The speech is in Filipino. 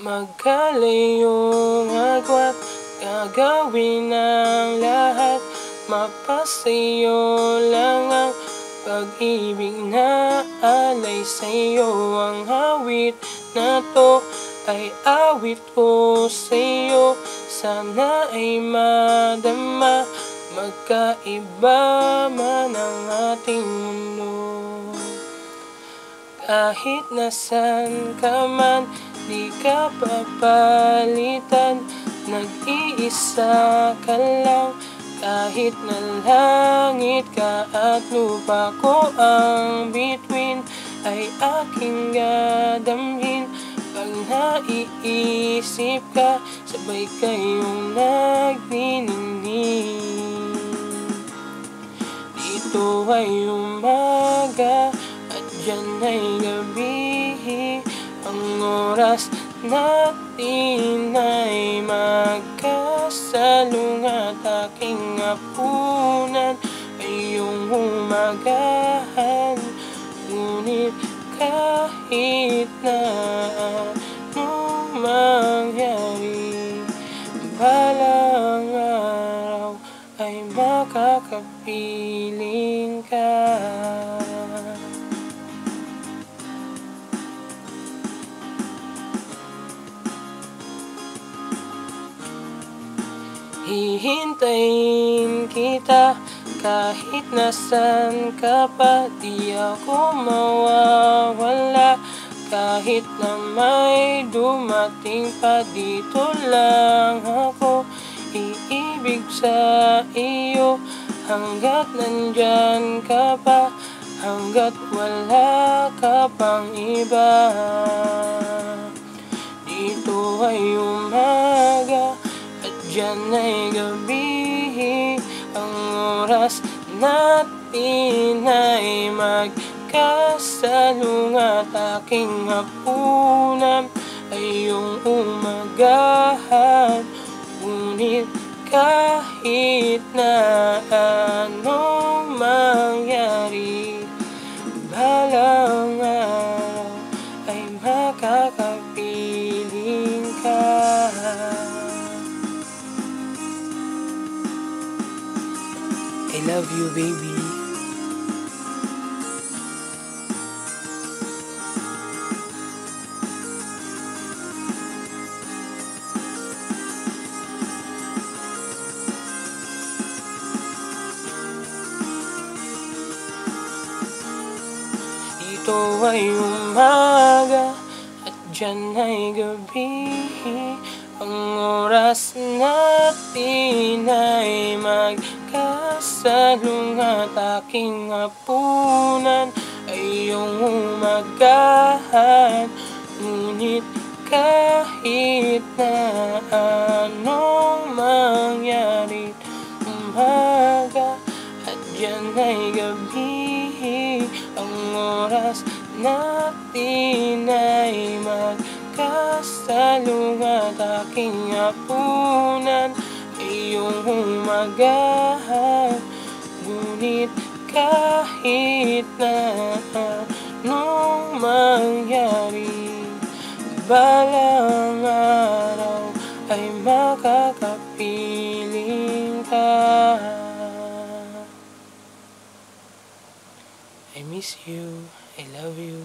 Magkalayong agwat, gagawin ang lahat. Mapasayo lang ang pag-ibig na alay sa'yo. Ang awit na to ay awit ko sa'yo. Sana ay madama, magkaiba man ang ating mundo. Kahit nasan ka man, di ka papalitan. Nag-iisa ka lang, kahit na langit ka at lupa ko ang bituin, ay aking dadamhin. Pag naiisip ka, sabay kayong nagniningning. Dito ay umaga at dyan ay gabi. Ang oras natin ay magkasalung at aking hapunan ay iyong umagahan. Ngunit kahit na anong mangyari, balang araw ay makakapiling ka. Hihintayin kita kahit nasan ka pa. Di ako mawawala kahit na may dumating pa. Dito lang ako, iibig sa iyo hanggat nandyan ka pa, hanggat wala ka pang iba. Dito ay umaga at dyan ay gabi. Ang oras natin ay magkasalung at aking hapunan ay iyong umagahan. Ngunit kahit na anong mangyari, balang araw ay makakapiling ka. I love you, baby. Dito ay umaga at dyan ay gabi. Ang oras natin ay magkasalung at aking hapunan ay iyong umagahan. Ngunit kahit na anong mangyari, umaga at dyan ay gabi. Ang oras natin ay magkasalung at aking hapunan ay iyong umagahan. Ngunit kahit na anong mangyari, balang araw ay makakapiling ka. I miss you. I love you.